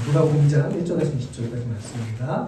누가복음 2장 1절에서 20절까지 말씀입니다.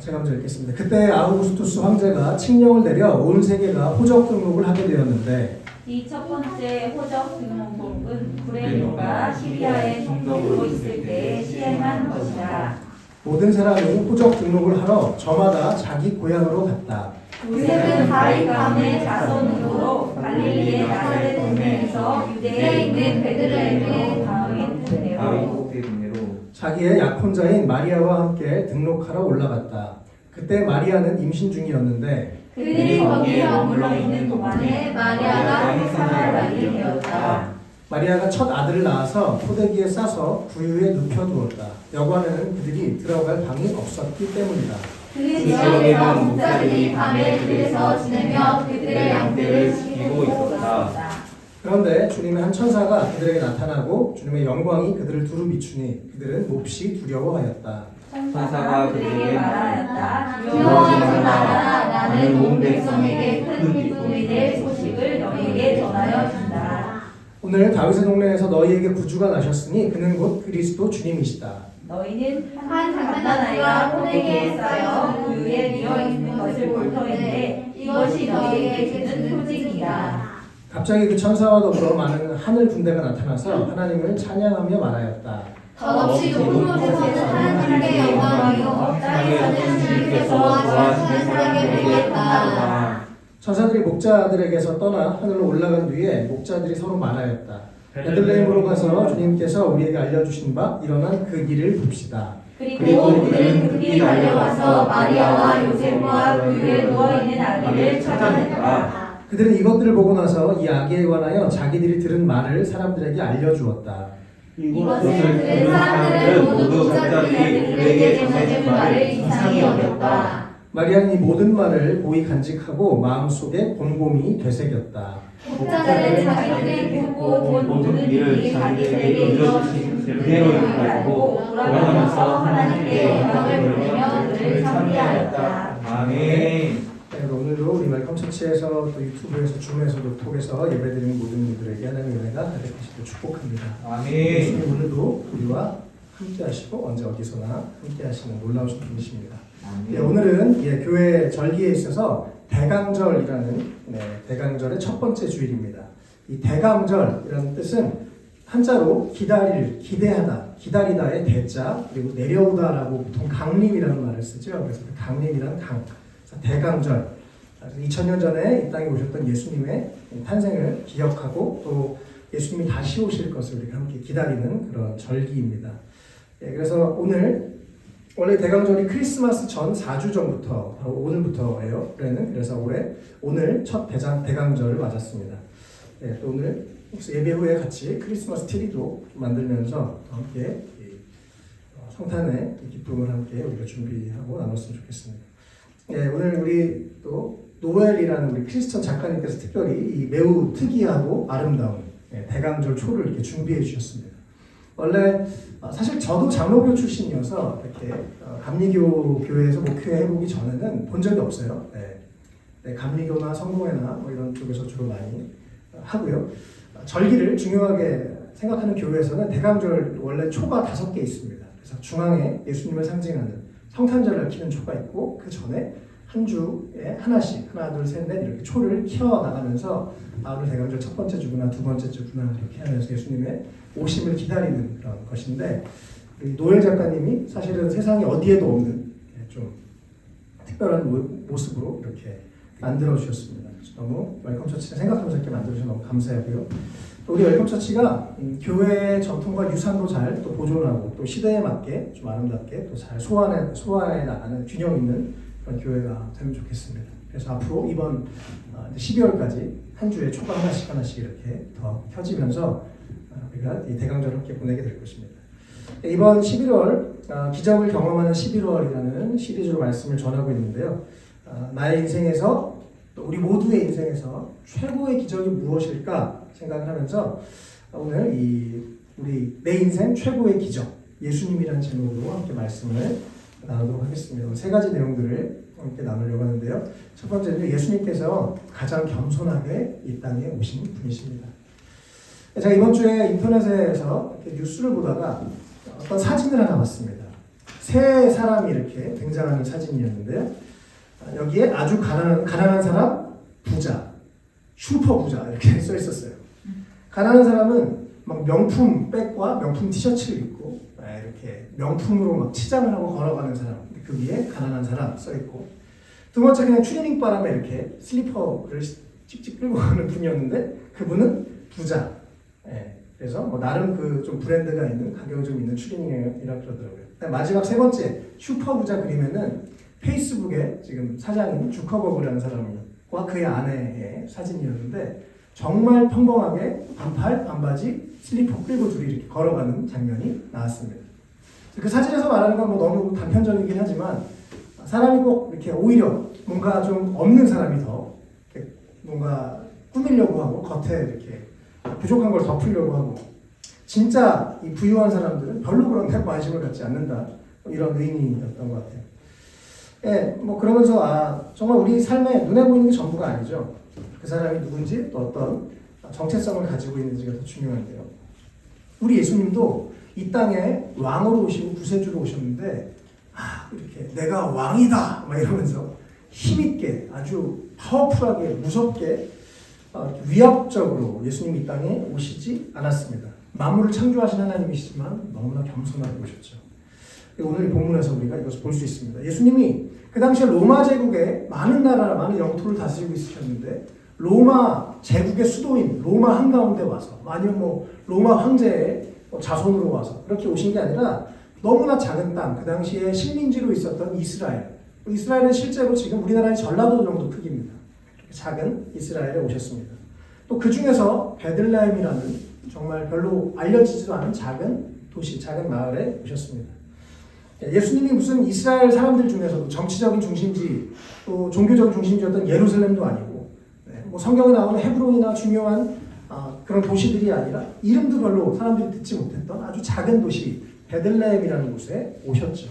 제가 먼저 읽겠습니다. 그때 아우구스투스 황제가 칙령을 내려 온 세계가 호적 등록을 하게 되었는데 이 첫 번째 호적 등록은 구레뇨가 시리아의 총독으로 있을 때 시행한 것이다. 모든 사람이 호적 등록을 하러 저마다 자기 고향으로 갔다. 요셉은 다윗 가문의 자손으로 갈릴리의 나사렛 동네에서 유대에 있는 베들레헴으로 다윗 동네로 자기의 약혼자인 마리아와 함께 등록하러 올라갔다. 그때 마리아는 임신 중이었는데 그들이 거기에 머물러 있는 동안에 마리아가 행사할 날이 되었다. 마리아가 첫 아들을 낳아서 포대기에 싸서 구유에 눕혀두었다. 여관에는 그들이 들어갈 방이 없었기 때문이다. 그 지역에서 목자들이 밤에 그들에서 지내며 그들의 양떼를 지키고 있었다. 그런데 주님의 한 천사가 그들에게 나타나고 주님의 영광이 그들을 두루 비추니 그들은 몹시 두려워하였다. 천사가 그들에게 말하였다. 두려워하지 말라. 나는 온 백성에게 큰 기쁨이 될 소식을 너희에게 전하여 준다. 오늘 다윗의 동네에서 너희에게 구주가 나셨으니 그는 곧 그리스도 주님이시다. 너희는 한 갓난아이가 포대기에 쌓여 구유에 뉘어 있는 것을 볼 터인데 이것이 너희에게 주는 표징이다. 갑자기 그 천사와 더불어 많은 하늘 군대가 나타나서 하나님을 찬양하며 말하였다. 덧없이 높은 곳에서는 하나님께 영광이요 땅에서는 주님께서 구하시는 사람에게 있다. 천사들이 목자들에게서 떠나 하늘로 올라간 뒤에 목자들이 서로 말하였다. 베들레헴으로 가서 주님께서 우리에게 알려주신 바 일어난 그 일을 봅시다. 그리고 그들은 급히 달려가서 마리아와 요셉과 구유에 누워있는 아기를 찾아냈다. 그들은 이것들을 보고 나서 이 아기에 관하여 자기들이 들은 말을 사람들에게 알려주었다. 이것을 들은 사람들은 모두 목자들이 그들에게 전해준 말을 이상히 여겼다. 마리아는 이 모든 말을 고이 간직하고 마음속에 곰곰이 되새겼다. 목자들은 자기들이 듣고 본 모든 일을 자기들에게 이루어주신 그대로 알고 돌아가면서 하나님께 영광을 돌리며 그를 찬미하였다. 아멘. 오늘도 우리 말컴 처치에서 또 유튜브에서 줌에서도 통해서 예배드리는 모든 이들에게 하나님의 은혜가 가득하시길 축복합니다. 아멘. 예수님 오늘도 우리와 함께하시고 언제 어디서나 함께하시는 놀라우신 분이십니다. 오늘은 교회 절기에 있어서 대강절이라는 대강절의 첫 번째 주일입니다. 이 대강절이라는 뜻은 한자로 기다릴, 기대하다, 기다리다의 대자, 그리고 내려오다라고 보통 강림이라는 말을 쓰죠. 그래서 강림이란 강, 대강절. 2000년 전에 이 땅에 오셨던 예수님의 탄생을 기억하고 또 예수님이 다시 오실 것을 우리가 함께 기다리는 그런 절기입니다. 그래서 오늘 원래 대강절이 크리스마스 전 4주 전부터 바로 오늘부터예요. 그래서 오늘 첫 대강절을 맞았습니다. 또 오늘 예배 후에 같이 크리스마스 트리도 만들면서 함께 성탄의 기쁨을 함께 우리가 준비하고 나눴으면 좋겠습니다. 오늘 우리 또 노엘이라는 우리 크리스천 작가님께서 특별히 이 매우 특이하고 아름다운 대강절 초를 이렇게 준비해 주셨습니다. 원래 사실 저도 장로교 출신이어서 이렇게 감리교 교회에서 목회해 보기 전에는 본 적이 없어요. 감리교나 성공회나 뭐 이런 쪽에서 주로 많이 하고요. 절기를 중요하게 생각하는 교회에서는 대강절 원래 초가 5개 있습니다. 그래서 중앙에 예수님을 상징하는 성탄절을 키는 초가 있고 그 전에 한 주에 하나씩 하나 둘 셋 넷 이렇게 초를 키워 나가면서 오늘 대강절 첫 번째 주구나 두 번째 주구나 이렇게 하면서 예수님의 오심을 기다리는 그런 것인데 노엘 작가님이 사실은 세상에 어디에도 없는 좀 특별한 모습으로 이렇게 만들어 주셨습니다. 너무 웰컴 처치를 생각하면서 이렇게 만들어 주셔서 너무 감사하고요. 또 우리 웰컴 처치가 교회의 전통과 유산도 잘 또 보존하고 또 시대에 맞게 좀 아름답게 또 잘 소화해 나가는 균형 있는 그런 교회가 되면 좋겠습니다. 그래서 앞으로 이번 12월까지 한 주에 초가 하나씩 이렇게 더 켜지면서 우리가 이 대강절을 함께 보내게 될 것입니다. 이번 11월 기적을 경험하는 11월이라는 시리즈로 말씀을 전하고 있는데요. 나의 인생에서 또 우리 모두의 인생에서 최고의 기적이 무엇일까 생각을 하면서 오늘 우리 내 인생 최고의 기적 예수님이라는 제목으로 함께 말씀을 나누도록 하겠습니다. 3가지 내용들을 함께 나누려고 하는데요. 첫 번째는 예수님께서 가장 겸손하게 이 땅에 오신 분이십니다. 제가 이번 주에 인터넷에서 이렇게 뉴스를 보다가 어떤 사진을 하나 봤습니다. 세 사람이 이렇게 등장하는 사진이었는데요. 여기에 아주 가난한 사람, 부자, 슈퍼 부자 이렇게 써 있었어요. 가난한 사람은 막 명품 백과 명품 티셔츠를 입고 이렇게 명품으로 막 치장을 하고 걸어가는 사람, 그 위에 가난한 사람 써 있고, 두 번째 그냥 추리닝 바람에 이렇게 슬리퍼를 찍찍 끌고 가는 분이었는데 그분은 부자. 그래서 뭐 나름 그 좀 브랜드가 있는 가격이 좀 있는 추리닝이라 그러더라고요. 마지막 세 번째 슈퍼 부자 그림에는 페이스북에 지금 사장인 주커버그라는 사람과 그의 아내의 사진이었는데 정말 평범하게 반팔, 반바지, 슬리퍼 끌고 둘이 이렇게 걸어가는 장면이 나왔습니다. 그 사진에서 말하는 건 뭐 너무 단편적이긴 하지만 사람이 꼭 이렇게 오히려 뭔가 좀 없는 사람이 더 이렇게 뭔가 꾸미려고 하고 겉에 이렇게 부족한 걸 덮으려고 하고, 진짜 이 부유한 사람들은 별로 그런 데 관심을 갖지 않는다, 이런 의미였던 것 같아요. 예, 뭐 그러면서 정말 우리 삶에 눈에 보이는 게 전부가 아니죠. 그 사람이 누군지 또 어떤 정체성을 가지고 있는지가 더 중요한데요. 우리 예수님도 이 땅에 왕으로 오시고 구세주로 오셨는데 이렇게 내가 왕이다 막 이러면서 힘있게 아주 파워풀하게 무섭게 위압적으로 예수님이 이 땅에 오시지 않았습니다. 만물을 창조하신 하나님이시지만 너무나 겸손하게 오셨죠. 오늘 이 본문에서 우리가 이것을 볼 수 있습니다. 예수님이 그 당시에 로마 제국의 많은 나라, 많은 영토를 다스리고 있으셨는데 로마 제국의 수도인 로마 한가운데 와서, 아니면 뭐 로마 황제의 자손으로 와서 그렇게 오신 게 아니라 너무나 작은 땅, 그 당시에 식민지로 있었던 이스라엘. 이스라엘은 실제로 지금 우리나라의 전라도 정도 크기입니다. 작은 이스라엘에 오셨습니다. 또 그 중에서 베들레헴이라는 정말 별로 알려지지도 않은 작은 도시, 작은 마을에 오셨습니다. 예수님이 무슨 이스라엘 사람들 중에서도 정치적인 중심지, 또 종교적인 중심지였던 예루살렘도 아니고, 뭐 성경에 나오는 헤브론이나 중요한 그런 도시들이 아니라 이름도 별로 사람들이 듣지 못했던 아주 작은 도시 베들레헴이라는 곳에 오셨죠.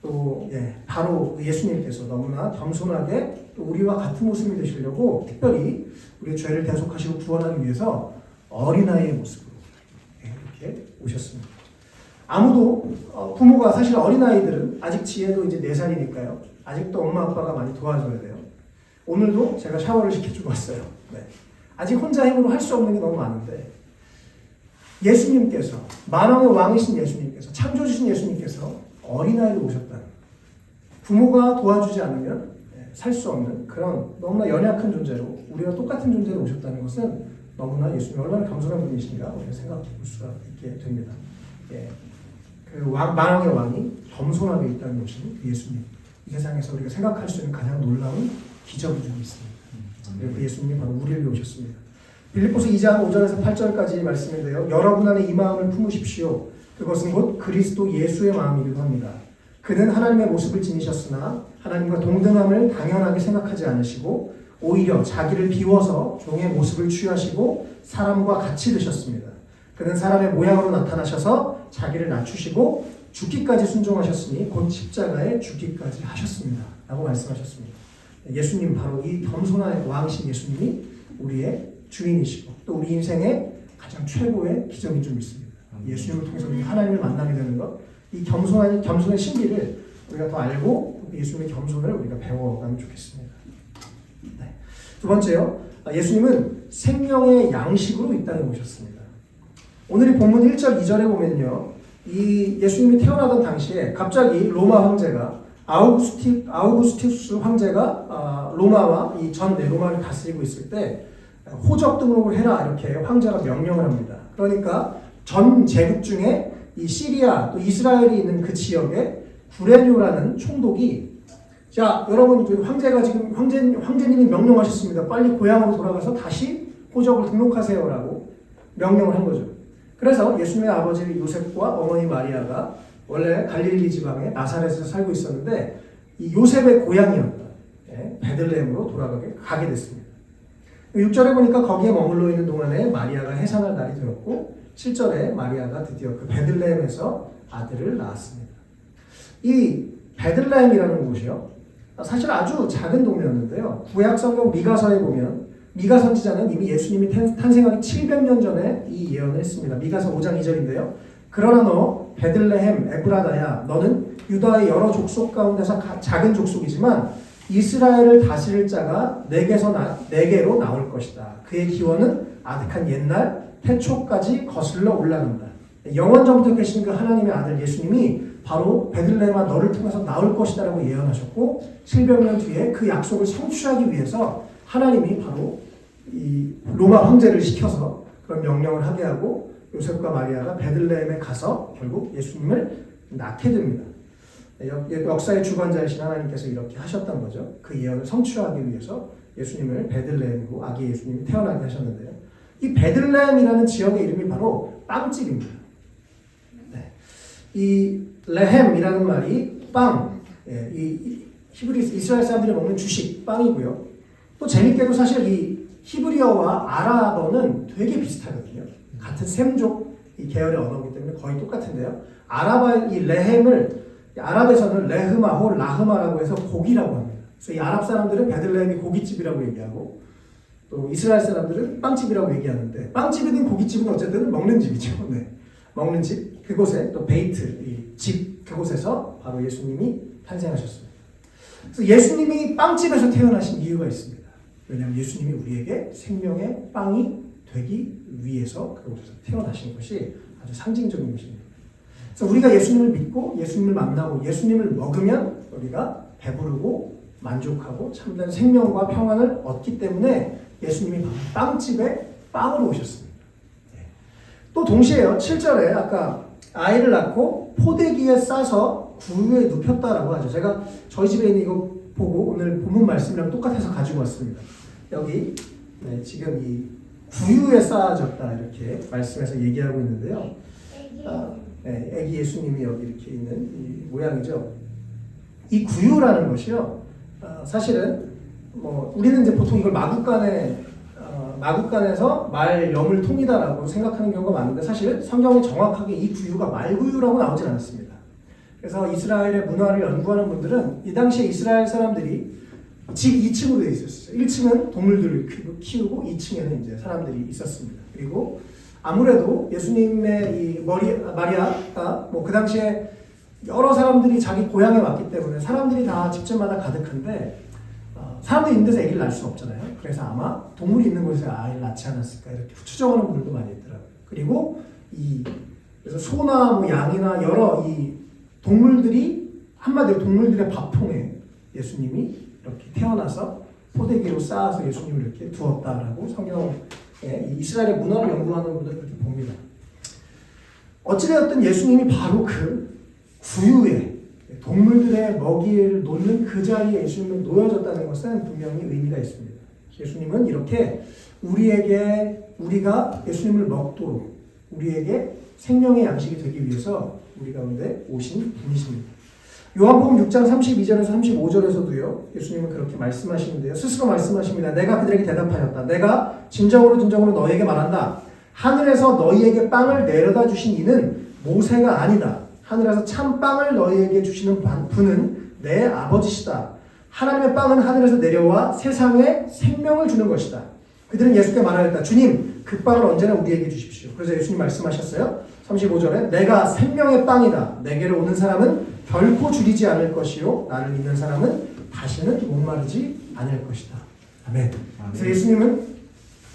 또 바로 예수님께서 너무나 겸손하게 또 우리와 같은 모습이 되시려고 특별히 우리의 죄를 대속하시고 구원하기 위해서 어린아이의 모습으로 이렇게 오셨습니다. 아무도 부모가, 사실 어린아이들은 아직 지혜도 이제 4살이니까요. 아직도 엄마 아빠가 많이 도와줘야 돼요. 오늘도 제가 샤워를 시켜주고 왔어요. 아직 혼자 힘으로 할 수 없는 게 너무 많은데 예수님께서, 만왕의 왕이신 예수님께서, 창조주신 예수님께서 어린아이로 오셨다는, 부모가 도와주지 않으면 살 수 없는 그런 너무나 연약한 존재로, 우리와 똑같은 존재로 오셨다는 것은 너무나 예수님이 얼마나 겸손한 분이신가 우리가 생각해 볼 수가 있게 됩니다. 그 만왕의 왕이 겸손하게 있다는 것이 예수님, 이 세상에서 우리가 생각할 수 있는 가장 놀라운 기적이 좀 있습니다. 그 예수님이 바로 우리를 위해 오셨습니다. 빌립보서 2장 5절에서 8절까지 말씀인데요. 여러분 안에 이 마음을 품으십시오. 그것은 곧 그리스도 예수의 마음이기도 합니다. 그는 하나님의 모습을 지니셨으나 하나님과 동등함을 당연하게 생각하지 않으시고 오히려 자기를 비워서 종의 모습을 취하시고 사람과 같이 되셨습니다. 그는 사람의 모양으로 나타나셔서 자기를 낮추시고 죽기까지 순종하셨으니 곧 십자가에 죽기까지 하셨습니다. 라고 말씀하셨습니다. 예수님, 바로 이 겸손한 왕이신 예수님이 우리의 주인이시고 또 우리 인생의 가장 최고의 기적인 좀 있습니다. 예수님을 통해서 하나님을 만나게 되는 것, 이 겸손의 신비를 우리가 더 알고 예수님의 겸손을 우리가 배워가면 좋겠습니다. 두 번째요, 예수님은 생명의 양식으로 이 땅에 오셨습니다. 오늘 이 본문 1절 2절에 보면요, 이 예수님이 태어나던 당시에 갑자기 로마 황제가 아우구스티우스 황제가 로마와 이 전 네로마를 다스리고 있을 때 호적 등록을 해라, 이렇게 황제가 명령을 합니다. 그러니까 전 제국 중에 이 시리아 또 이스라엘이 있는 그 지역에 구레뇨라는 총독이, 자 여러분, 황제가 지금 황제님이 명령하셨습니다. 빨리 고향으로 돌아가서 다시 호적을 등록하세요라고 명령을 한 거죠. 그래서 예수님의 아버지 요셉과 어머니 마리아가 원래 갈릴리 지방의 나사렛에서 살고 있었는데 이 요셉의 고향이었던 베들레헴으로 가게 됐습니다. 6절에 보니까 거기에 머물러 있는 동안에 마리아가 해산할 날이 되었고 7절에 마리아가 드디어 그 베들레헴에서 아들을 낳았습니다. 이 베들레헴이라는 곳이요, 사실 아주 작은 동네였는데요. 구약 성경 미가서에 보면 미가 선지자는 이미 예수님이 탄생하기 700년 전에 이 예언을 했습니다. 미가서 5장 2절인데요. 그러나 너 베들레헴 에브라다야 너는 유다의 여러 족속 가운데서 작은 족속이지만 이스라엘을 다스릴 자가 내게로 나올 것이다. 그의 기원은 아득한 옛날 태초까지 거슬러 올라간다. 영원전부터 계신 그 하나님의 아들 예수님이 바로 베들레헴아 너를 통해서 나올 것이다 라고 예언하셨고 700년 뒤에 그 약속을 성취하기 위해서 하나님이 바로 이 로마 황제를 시켜서 그런 명령을 하게 하고 요셉과 마리아가 베들레헴에 가서 결국 예수님을 낳게 됩니다. 역사의 주관자이신 하나님께서 이렇게 하셨던 거죠. 그 예언을 성취하기 위해서 예수님을 베들레헴으로 아기 예수님이 태어나게 하셨는데요. 이 베들레헴이라는 지역의 이름이 바로 빵집입니다. 네. 이 레헴이라는 말이 빵, 이 히브리 이스라엘 사람들이 먹는 주식 빵이고요. 또 재밌게도 사실 이 히브리어와 아랍어는 되게 비슷하거든요. 같은 셈족 이 계열의 언어이기 때문에 거의 똑같은데요. 이 레헴을 아랍에서는 레흐마 혹은 라흐마라고 해서 고기라고 합니다. 그래서 이 아랍 사람들은 베들레헴이 고깃집이라고 얘기하고 또 이스라엘 사람들은 빵집이라고 얘기하는데 빵집이든 고깃집은 어쨌든 먹는 집이죠. 네. 먹는 집 그곳에 또 베이트 이 집 그곳에서 바로 예수님이 탄생하셨습니다. 그래서 예수님이 빵집에서 태어나신 이유가 있습니다. 왜냐하면 예수님이 우리에게 생명의 빵이 되기 위해서 그곳에서 태어나신 것이 아주 상징적인 것입니다. 그래서 우리가 예수님을 믿고 예수님을 만나고 예수님을 먹으면 우리가 배부르고 만족하고 참된 생명과 평안을 얻기 때문에 예수님이 빵집에 빵으로 오셨습니다. 또 동시에요. 7절에 아까 아이를 낳고 포대기에 싸서 구유에 눕혔다라고 하죠. 제가 저희 집에 있는 이거 보고 오늘 본문 말씀이랑 똑같아서 가지고 왔습니다. 여기 지금 이 구유에 쌓아졌다 이렇게 말씀에서 얘기하고 있는데요. 애기 예수님이 여기 이렇게 있는 이 모양이죠. 이 구유라는 것이요. 사실은 뭐 우리는 이제 보통 이걸 마국간에서 말 염을 통이다라고 생각하는 경우가 많은데 사실 성경에 정확하게 이 구유가 말구유라고 나오진 않습니다. 그래서 이스라엘의 문화를 연구하는 분들은 이 당시에 이스라엘 사람들이 집 2층으로 되어 있었어요. 1층은 동물들을 키우고 2층에는 이제 사람들이 있었습니다. 그리고 아무래도 예수님의 이 마리아가 뭐 그 당시에 여러 사람들이 자기 고향에 왔기 때문에 사람들이 다 집집마다 가득한데 사람들이 있는 데서 아기를 낳을 수 없잖아요. 그래서 아마 동물이 있는 곳에서 아이를 낳지 않았을까 이렇게 추정하는 분들도 많이 있더라고요. 그리고 그래서 소나 뭐 양이나 여러 이 동물들이 한마디로 동물들의 밥통에 예수님이 이렇게 태어나서 포대기로 쌓아서 예수님을 이렇게 두었다라고 성경에 이스라엘의 문화를 연구하는 분들은 그렇게 봅니다. 어찌되었든 예수님이 바로 그 구유에 동물들의 먹이를 놓는 그 자리에 예수님이 놓여졌다는 것은 분명히 의미가 있습니다. 예수님은 이렇게 우리가 예수님을 먹도록 우리에게 생명의 양식이 되기 위해서 우리 가운데 오신 분이십니다. 요한복음 6장 32절에서 35절에서도요. 예수님은 그렇게 말씀하시는데요. 스스로 말씀하십니다. 내가 그들에게 대답하였다. 내가 진정으로 너희에게 말한다. 하늘에서 너희에게 빵을 내려다 주신 이는 모세가 아니다. 하늘에서 참 빵을 너희에게 주시는 분은 내 아버지시다. 하나님의 빵은 하늘에서 내려와 세상에 생명을 주는 것이다. 그들은 예수께 말하였다. 주님, 그 빵을 언제나 우리에게 주십시오. 그래서 예수님 말씀하셨어요. 35절에 내가 생명의 빵이다. 내게로 오는 사람은 결코 줄이지 않을 것이요 나를 믿는 사람은 다시는 목마르지 않을 것이다. 아멘. 그래서 예수님은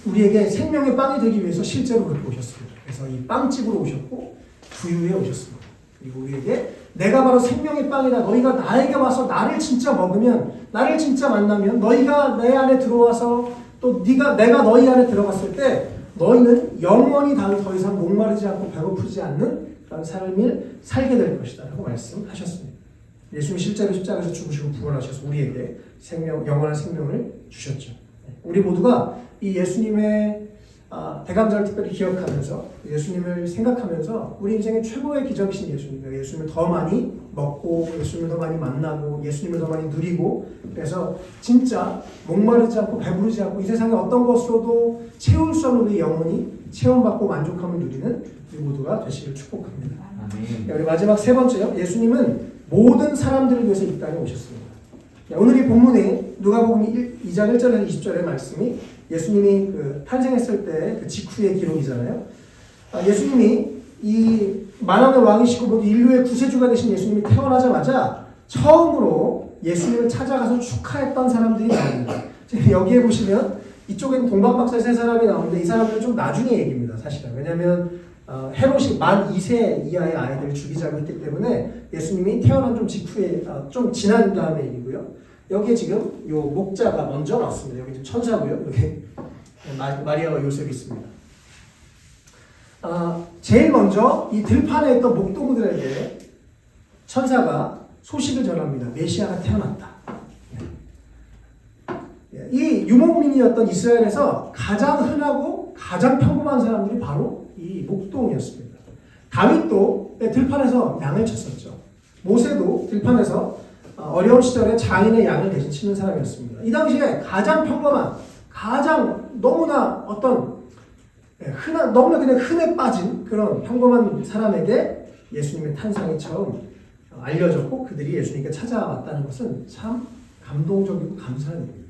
우리에게 생명의 빵이 되기 위해서 실제로 그렇게 오셨습니다. 그래서 이 빵집으로 오셨고 구유에 오셨습니다. 그리고 우리에게 내가 바로 생명의 빵이다. 너희가 나에게 와서 나를 진짜 먹으면, 나를 진짜 만나면, 너희가 내 안에 들어와서 또 내가 너희 안에 들어갔을 때 너희는 영원히 더 이상 목마르지 않고 배고프지 않는 그런 삶을 살게 될 것이다 라고 말씀하셨습니다. 예수님이 실제로 십자가에서 죽으시고 부활하셔서 우리에게 영원한 생명을 주셨죠. 우리 모두가 이 예수님의 대감절을 특별히 기억하면서 예수님을 생각하면서 우리 인생의 최고의 기적이신 예수님을 더 많이 먹고 예수님을 더 많이 만나고 예수님을 더 많이 누리고 그래서 진짜 목마르지 않고 배부르지 않고 이 세상의 어떤 것으로도 채울 수 없는 우리 영혼이 체험받고 만족함을 누리는 우리 모두가 되시길 축복합니다. 우리 마지막 세 번째요. 예수님은 모든 사람들을 위해서 이 땅에 오셨습니다. 오늘 이 본문에 누가복음 2장 1절에서 20절의 말씀이 예수님이 탄생했을 때 그 직후의 기록이잖아요. 예수님이 이 만왕의 왕이시고 모두 인류의 구세주가 되신 예수님이 태어나자마자 처음으로 예수님을 찾아가서 축하했던 사람들이 나옵니다. 지금 여기에 보시면 이쪽에는 동방박사 세 사람이 나오는데 이 사람들은 좀 나중에 얘기입니다. 사실은. 왜냐하면 헤롯이 만 2세 이하의 아이들을 죽이자고 했기 때문에 예수님이 태어난 좀 직후에 좀 지난 다음에 일이고요. 여기에 지금 요 목자가 먼저 나왔습니다. 여기 지금 천사고요. 여기 마리아와 요셉이 있습니다. 제일 먼저 이 들판에 있던 목동들에게 천사가 소식을 전합니다. 메시아가 태어났다. 이 유목민이었던 이스라엘에서 가장 흔하고 가장 평범한 사람들이 바로 이 목동이었습니다. 다윗도 들판에서 양을 쳤었죠. 모세도 들판에서 어려운 시절에 장인의 양을 대신 치는 사람이었습니다. 이 당시에 가장 평범한, 가장 너무나 너무나 그냥 흔해 빠진 그런 평범한 사람에게 예수님의 탄생이 처음 알려졌고 그들이 예수님께 찾아왔다는 것은 참 감동적이고 감사한 일입니다.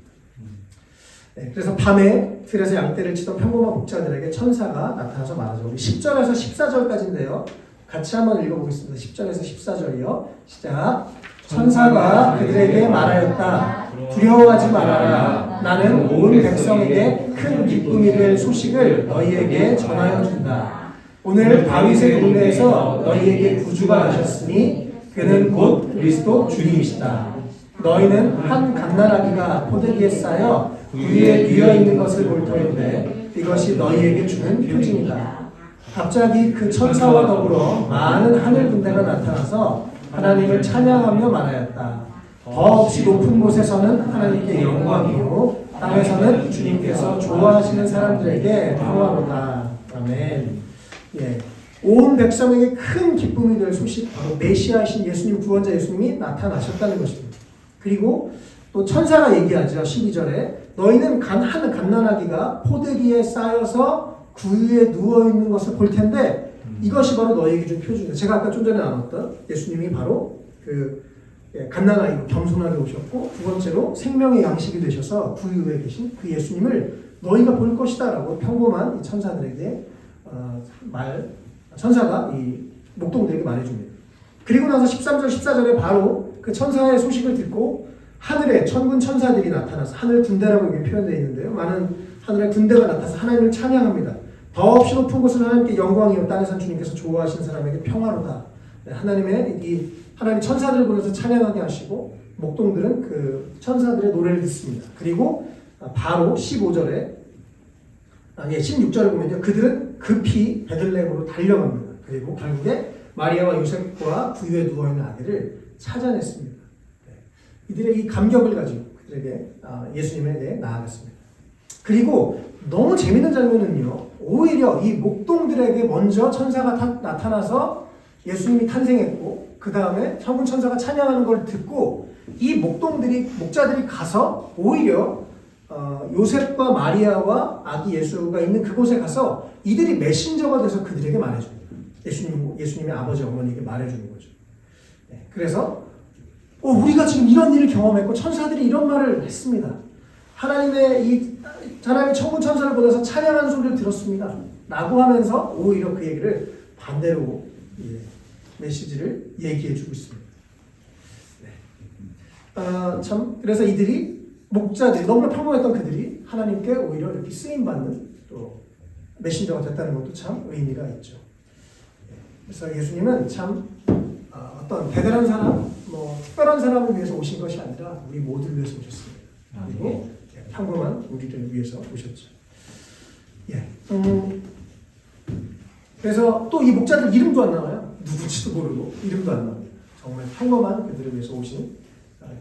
그래서 밤에 들에서 양떼를 치던 평범한 목자들에게 천사가 나타나서 말하죠. 우리 10절에서 14절까지인데요. 같이 한번 읽어보겠습니다. 10절에서 14절이요. 시작. 천사가 그들에게 말하였다. 두려워하지 말아라. 나는 온 백성에게 큰 기쁨이 될 소식을 너희에게 전하여 준다. 오늘 다윗의 동네에서 너희에게 구주가 나셨으니 그는 곧 그리스도 주님이시다. 너희는 한 갓난아기가 포대기에 쌓여 그 위에 뉘어 있는 것을 볼 터인데 이것이 너희에게 주는 표징이다. 갑자기 그 천사와 더불어 많은 하늘 군대가 나타나서 하나님을 찬양하며 말하였다. 더없이 높은 곳에서는 하나님께 영광이요 땅에서는 주님께서 좋아하시는 사람들에게 평화로다. 아멘. 온 백성에게 큰 기쁨이 될 소식, 바로 메시아이신 예수님, 구원자 예수님이 나타나셨다는 것입니다. 그리고 또 천사가 얘기하죠. 12절에 너희는 한 갓난아기가 포대기에 쌓여서 그 위에 누워있는 것을 볼 텐데 이것이 바로 너희에게 준 표준이다. 제가 아까 좀 전에 나눴던 예수님이 바로 갓난아기로 겸손하게 오셨고 두 번째로 생명의 양식이 되셔서 그 위에 계신 그 예수님을 너희가 볼 것이다 라고 평범한 이 천사들에게 천사가 이 목동들에게 말해줍니다. 그리고 나서 13절 14절에 바로 그 천사의 소식을 듣고 하늘에 천군 천사들이 나타나서 하늘 군대라고 여기 표현되어 있는데요. 많은 하늘의 군대가 나타나서 하나님을 찬양합니다. 더없이 높은 곳은 하나님께 영광이요 땅에선 주님께서 좋아하시는 사람에게 평화로다. 하나님 천사들을 보내서 찬양하게 하시고 목동들은 그 천사들의 노래를 듣습니다. 그리고 바로 16절에 보면요. 그들은 급히 베들레헴으로 달려갑니다. 그리고 결국에 마리아와 요셉과 그 위에 누워있는 아기를 찾아냈습니다. 이들의 이 감격을 가지고 그들에게 예수님에게 나아갔습니다. 그리고 너무 재밌는 장면은요. 오히려 이 목동들에게 먼저 천사가 나타나서 예수님이 탄생했고 그 다음에 천군 천사가 찬양하는 걸 듣고 이 목자들이 가서 오히려 요셉과 마리아와 아기 예수가 있는 그곳에 가서 이들이 메신저가 돼서 그들에게 말해줍니다. 예수님의 아버지 어머니에게 말해주는 거죠. 그래서 우리가 지금 이런 일을 경험했고 천사들이 이런 말을 했습니다. 하나님의 천군 천사를 보내서 찬양하는 소리를 들었습니다. 라고 하면서 오히려 그 얘기를 반대로 메시지를 얘기해주고 있습니다. 그래서 목자들이 너무나 평범했던 그들이 하나님께 오히려 이렇게 쓰임받는 또 메신저가 됐다는 것도 참 의미가 있죠. 그래서 예수님은 참 어떤 대단한 사람, 특별한 사람을 위해서 오신 것이 아니라 우리 모두를 위해서 오셨습니다. 그리고 평범한 우리를 위해서 오셨죠. 그래서 또 이 목자들 이름도 안 나와요. 누구지도 모르고 이름도 안 나옵니다. 정말 평범한 그들을 위해서 오신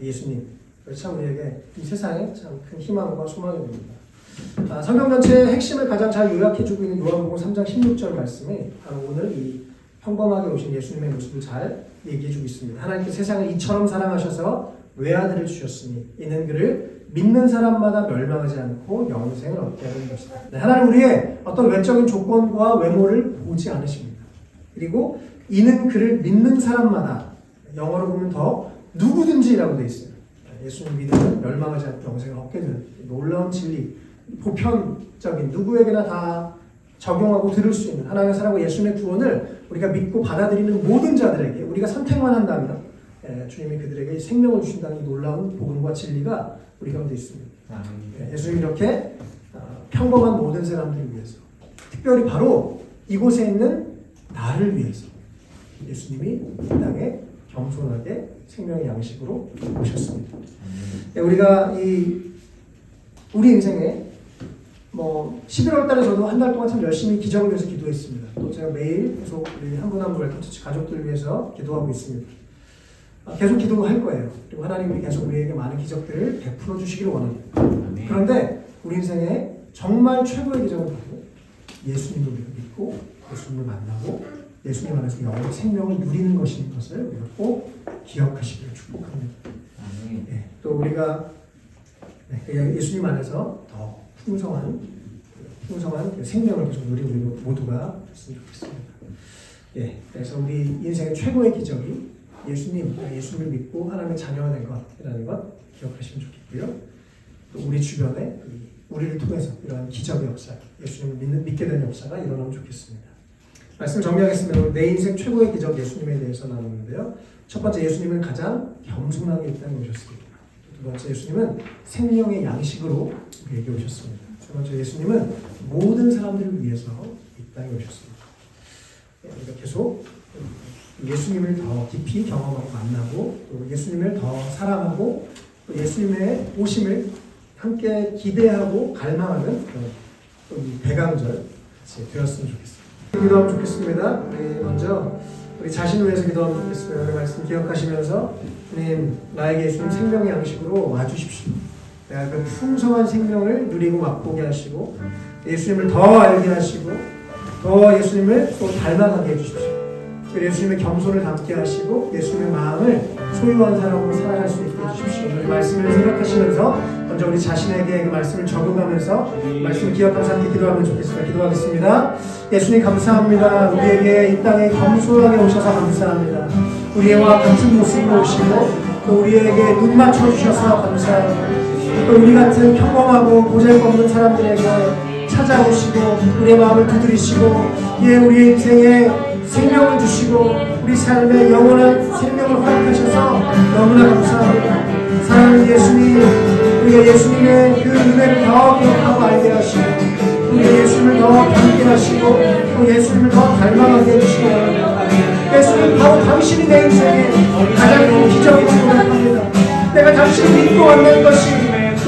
예수님. 참 우리에게 이 세상에 참 큰 희망과 소망이 됩니다. 성경 전체의 핵심을 가장 잘 요약해주고 있는 요한복음 3장 16절 말씀에 바로 오늘 이 평범하게 오신 예수님의 모습을 잘 얘기해주고 있습니다. 하나님께서 세상을 이처럼 사랑하셔서 외아들을 주셨으니 이는 그를 믿는 사람마다 멸망하지 않고 영생을 얻게 하는 것이다. 하나님 우리의 어떤 외적인 조건과 외모를 보지 않으십니다. 그리고 이는 그를 믿는 사람마다, 영어로 보면 더 누구든지라고 되어 있어요. 예수님 믿으면 멸망하지 않고 영생을 얻게 되는 놀라운 진리, 보편적인 누구에게나 다 적용하고 들을 수 있는 하나님의 사랑과 예수님의 구원을 우리가 믿고 받아들이는 모든 자들에게 우리가 선택만 한다면 주님이 그들에게 생명을 주신다는 이 놀라운 복음과 진리가 우리 가운데 있습니다. 예수님이 이렇게 평범한 모든 사람들을 위해서 특별히 바로 이곳에 있는 나를 위해서 예수님이 이 땅에 겸손하게 생명의 양식으로 오셨습니다. 우리가 우리 인생에 11월 달에 저도 한 달 동안 참 열심히 기적을 위해서 기도했습니다. 또 제가 매일 계속 우리 한 분 한 분 웰컴처치 가족들을 위해서 기도하고 있습니다. 계속 기도할 거예요. 그리고 하나님이 계속 우리에게 많은 기적들을 베풀어 주시기를 원합니다. 그런데 우리 인생에 정말 최고의 기적은 바로 예수님을 우리가 믿고 예수님을 만나고 예수님 안에서 영원한 생명을 누리는 것인 것을 우리가 꼭 기억하시기를 축복합니다. 또 우리가 예수님 안에서 더 풍성한 그 생명을 계속 누리고 우리 모두가 됐으면 좋겠습니다. 그래서 우리 인생의 최고의 기적이 예수님을 믿고 하나님의 자녀가 된 것이라는 것 기억하시면 좋겠고요. 또 우리 주변에 우리를 통해서 이러한 기적의 역사, 예수님을 믿게 되는 역사가 일어나면 좋겠습니다. 말씀을 정리하겠습니다. 내 인생 최고의 기적 예수님에 대해서 나누는데요. 첫 번째, 예수님은 가장 겸손하게 이 땅에 오셨습니다. 두 번째, 예수님은 생명의 양식으로 우리에게 오셨습니다. 세 번째, 예수님은 모든 사람들을 위해서 이 땅에 오셨습니다. 우리가 계속 예수님을 더 깊이 경험하고 만나고 또 예수님을 더 사랑하고 또 예수님의 오심을 함께 기대하고 갈망하는 그런 대강절 되었으면 좋겠습니다. 기도하면 좋겠습니다. 먼저 우리 자신을 위해서 기도하면 좋겠습니다. 오늘 말씀 기억하시면서 주님, 나에게 예수님 생명의 양식으로 와주십시오. 내가 그 풍성한 생명을 누리고 맛보게 하시고 예수님을 더 알게 하시고 더 예수님을 또 닮아가게 해주십시오. 예수님의 겸손을 담게 하시고 예수님의 마음을 소유한 사람으로 살아갈 수 있게 해주십시오. 이 말씀을 생각하시면서 먼저 우리 자신에게 그 말씀을 적용하면서 말씀을 기억하면서 함께 기도하면 좋겠습니다. 기도하겠습니다. 예수님 감사합니다. 우리에게 이 땅에 겸손하게 오셔서 감사합니다. 우리와 같은 모습으로 오시고 또 우리에게 눈 맞춰주셔서 감사합니다. 또 우리 같은 평범하고 보잘것없는 사람들에게 찾아오시고 우리의 마음을 두드리시고 우리의 인생에 생명을 주시고 우리 삶에 영원한 생명을 허락하셔서 너무나 감사합니다. 사랑하는 예수님, 우리가 예수님의 그 은혜를 더 기억하고 알게 하시고 우리 예수님을 더 닮게 하시고 또 예수님을 더 닮아가게 해주시고 예수님, 바로 당신이 내 인생에 가장 큰 기적이라고 생각합니다. 내가 당신을 믿고 만난 것이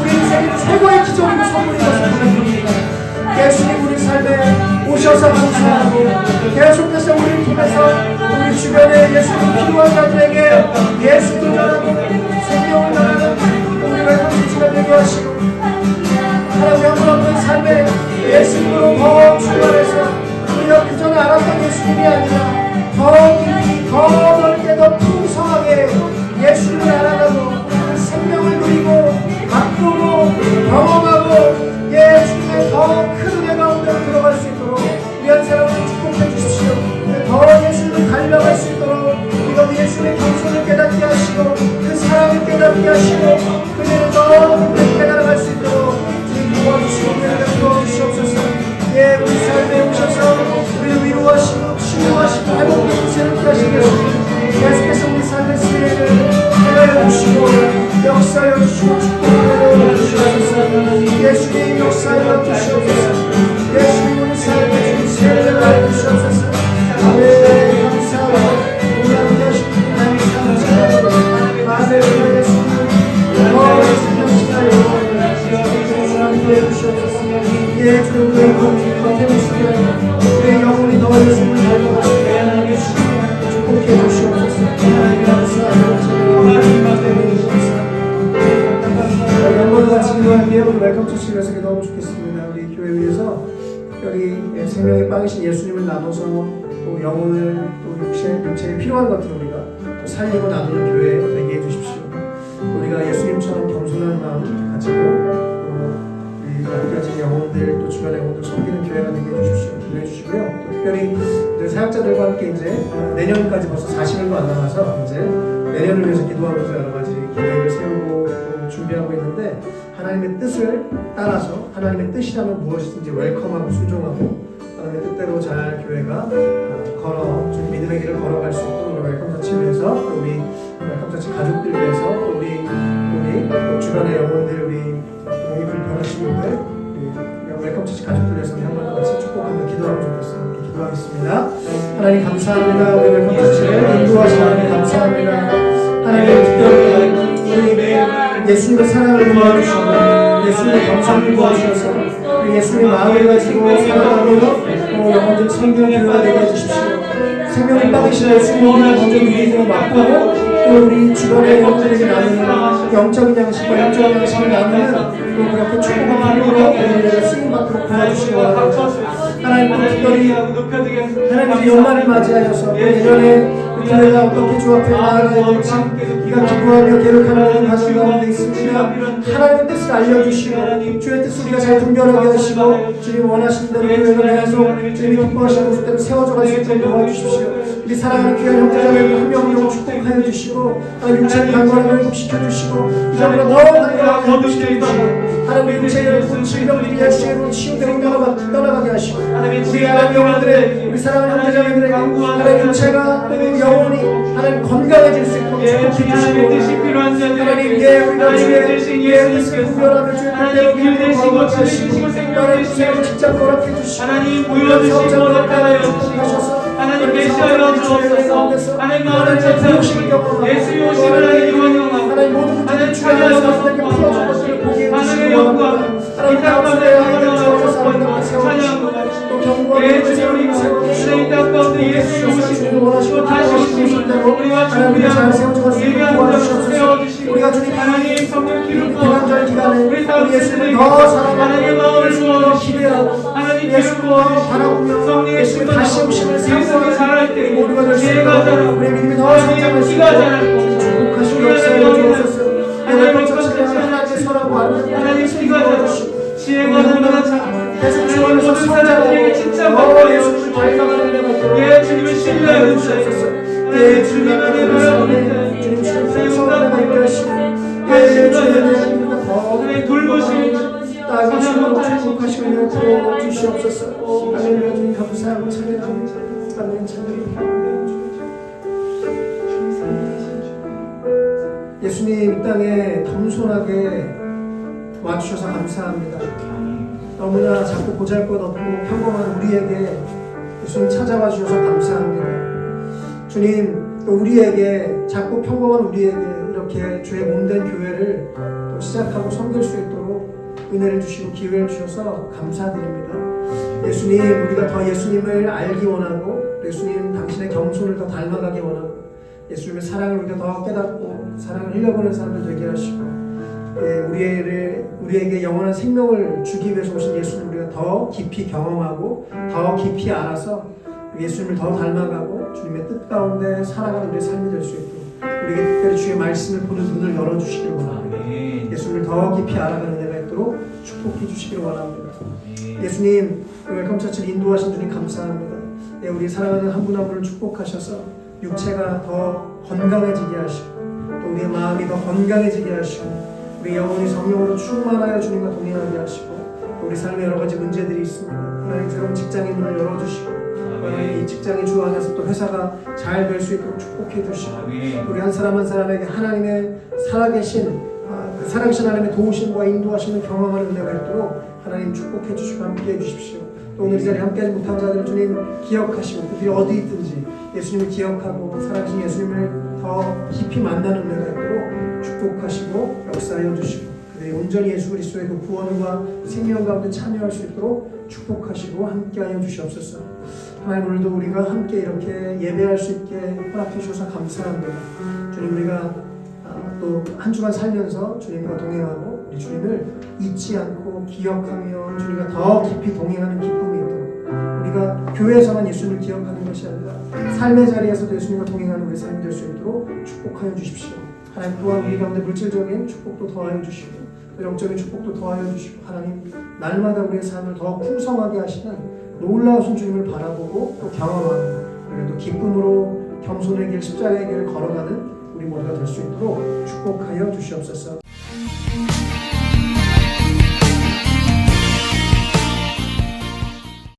우리 인생의 최고의 기적이고 선물인 것을 고백합니다. 예수님, 우리 삶에 오셔서 감사하고 계속해서 우리를 통해서 우리 주변에 예수님 필요한 자들에게 예수를 전하고 생명을 전하는 우리가 당신을 되게 하시고 하나님 영원한 삶에 예수님으로 더 출발해서 우리가 그전에 알았던 예수님이 아니라 더 깊이 더 넓게 더 풍성하게 예수님을 알아가고 생명을 누리고 맛보고 경험하고 예수님의 더 큰 은혜 가운데로 들어갈 수 있도록 우리 한 사람을 축복해 주십시오. 더 예수님을 닮아갈 수 있도록 우리가 예수님의 겸손을 깨닫게 하시고 그 사랑을 깨닫게 하시고 그들을 더 깨달아갈 수 있도록 주님 도와주시고 우리를 도와주시옵소서. 우리 삶에 오셔서 우리를 위로하시고 치유하시고 회복되고 새롭게 하시고 계속해서 우리 삶의 쓰레기를 해결해 주시고 역사여 주시고 축복하여 주시옵소서. 예수님 역사여 주시옵소서. 예수님 우리 삶에 주신 세례를 주시옵소서. 아멘. 감사합니다. 우리 함께 하시고 감사합니다. 아멘. 예수님 예수님 역사여 함께 해주시옵소서. 주님 우리의 겉에 모습에 우리의 영혼이 너 예수님을 닮아가시게 하나님의 축복해 주시옵소서. 하나님 감사합니다. 영혼을 같이 기도할게요. 우리 웰컴처치 위해서 기도하면 좋겠습니다. 우리 교회 위해서 특별히 생명의 빵이신 예수님을 나눠서 또 영혼을 또 육체에 필요한 것들을 우리가 또 살리고 나누는 교회 되게 해주십시오. 우리가 예수님처럼 겸손한 마음 가지고 여기까지 영혼들 또 주변의 영혼들 섬기는 교회가 되게 해주십시오. 기도해 주시고요. 또 특별히 이제 사역자들과 함께 이제 내년까지 벌써 40일도 안 남아서 이제 내년을 위해서 기도하면서 여러 가지 계획을 세우고 또 준비하고 있는데 하나님의 뜻을 따라서 하나님의 뜻이라면 무엇이든지 웰컴하고 순종하고 하나님의 뜻대로 잘 교회가 주님 믿음의 길을 걸어갈 수 있도록 우리 웰컴처치를 위해서 또 우리 웰컴처치 가족들 위해서 또 우리 또 주변의 영혼들 우리 몸이 불편하신 분들 우리 웰컴처치 가족들 위해서 한 번 더 같이 축복하며 기도하면 좋겠습니다. 기도하겠습니다. 하나님 감사합니다. 우리 웰컴처치를 인도하신 하나님 감사합니다. 하나님 특별히 우리 예수님의 사랑을 도와주시고 예수님의 감사를 도와주셔서 우리 예수님의 마음을 가지고 살아가며 또 영혼들 생명교회가 되게 해주십시오. 생명을 받으신 예수님을 먼저 믿음으로 맛보고 또 우리 주변의 영혼들에게 나누는 영적인 양식과 영적인 양식을 나누는 또 그렇게 축복한 힘으로 우리를 쓰임받도록 도와주시기 바랍니다. 하나님 특별히 하나님의 연말을 맞이하여서 또 내년에 교회가 어떻게 주앞에 나아가야 될지 우리가 기도하며 계획하는 과정 가운데 있습니다. 하나님의 뜻을 알려주시고 주의 뜻을 우리가 잘 분별하게 하시고 주님 원하시는 대로 교회가 계속 주님이 기뻐하시는 모습대로 세워져 갈 수 있도록 도와주십시오. 우리 사랑하는 귀한 형제자매들 한 명 한 명 축복하여 주시고 육체를 강건하게 회복시켜 주시고 이전보다 더 강건하게 회복시켜 주시고 하나님 육체의 질병들이 예수의 치유되고 떠나가게 하시고 우리 하나님 영혼들의 우리 사랑하는 형제자매들에게 하나님 육체가 또 영혼이 하나님 건강해질 수 있도록 축복해 주시고 하나님 우리가 주의 뜻을 분별하며 주의 뜻대로 믿음으로 걸어가게 하시고 하나님 주의 직장 허락해 주시고 하나님 보여주신 것을 따라주시고 하나님 계시하여 주옵소서. 하나님 나를 찾아 예수의 오심을 하나님 경험하고 하나님 찾아서 하나님의 영광 이 땅 가운데 찬양하고 예수님 이 땅 가운데 예수의 오심을 또 다시 오시고 우리와 준비하고 예배하고 세워주시고 하나님 성령 기름 부어 우리 다음 세대에게 하나님의 마음을 부어주시고 하나님 기름 부어주시고 성령의 기름 다시 오심을 세상에 자랄 때 지혜가 자라고 하나님의 키가 자라고 축복하시고 역사해 주옵소서. 하나님의 키가 자라고 지혜가 자라고 하나님 모든 사람들에게 칭찬받고 주시고 예 주님을 신뢰하여 주옵소서. 예 주님의 은혜를 주님 용감하게 하시고 하나님 돌보시고 따지시고 축복하시고 옆으로 주시옵소서. 할렐루야 주님 감사하고 찬양합니다. 아멘 찬양합니다. 예수님 이 땅에 겸손하게 와주셔서 감사합니다. 너무나 자꾸 보잘것없고 평범한 우리에게 예수님 찾아와 주셔서 감사합니다. 주님 또 우리에게 자꾸 평범한 우리에게 이렇게 주의 몸된 교회를 또 시작하고 섬길 수 있도록 은혜를 주시고 기회를 주셔서 감사드립니다. 예수님 우리가 더 예수님을 알기 원하고 예수님 당신의 겸손을 더 닮아가기 원하고 예수님의 사랑을 우리가 더 깨닫고 사랑을 흘려보는 사람들 되게 하시고 우리에게 영원한 생명을 주기 위해서 오신 예수님 우리가 더 깊이 경험하고 더 깊이 알아서 예수님을 더 닮아가고 주님의 뜻 가운데 살아가는 우리의 삶이 될 수 있도록 우리에게 특별히 주의 말씀을 보는 눈을 열어주시기를 원합니다. 예수님을 더 깊이 알아가는 은혜가 있도록 축복해 주시기를 원합니다. 예수님 웰컴처치를 인도하신 주님 감사합니다. 우리 사랑하는 한 분 한 분을 축복하셔서 육체가 더 건강해지게 하시고 또 우리의 마음이 더 건강해지게 하시고 우리 영혼이 성령으로 충만하여 주님과 동행하게 하시고 또 우리 삶에 여러 가지 문제들이 있습니다. 하나님 새로운 직장의 문을 열어주시고 하나님 이 직장의 주 안에서 또 회사가 잘 될 수 있도록 축복해 주시고 우리 한 사람 한 사람에게 하나님의 살아계신 하나님의 도우심과 인도하시는 경험하는 은혜가 있도록 하나님 축복해 주시고 함께 해주십시오. 또 오늘 이 자리에 함께하지 못한 자들을 주님 기억하시고 그들이 어디 있든지 예수님을 기억하고 살아계신 예수님을 더 깊이 만나는 은혜가 있도록 축복하시고 역사하여 주시고 그들이 온전히 예수 그리스도의 그 구원과 생명 가운데 참여할 수 있도록 축복하시고 함께하여 주시옵소서. 하나님 오늘도 우리가 함께 이렇게 예배할 수 있게 허락해 주셔서 감사합니다. 주님 우리가 또 한 주간 살면서 주님과 동행하고 우리 주님을 잊지 않고 기억하며 주님과 더 깊이 동행하는 기쁨이 있도록 우리가 교회에서만 예수님을 기억하는 것이 아니라 삶의 자리에서도 예수님과 동행하는 우리 삶이 될 수 있도록 축복하여 주십시오. 하나님 또한 우리 가운데 물질적인 축복도 더하여 주시고 영적인 축복도 더하여 주시고 하나님 날마다 우리의 삶을 더 풍성하게 하시는 놀라우신 주님을 바라보고 또 경험하고 그래도 기쁨으로 겸손의 길 십자가의 길을 걸어가는 우리 모두가 될 수 있도록 축복하여 주시옵소서.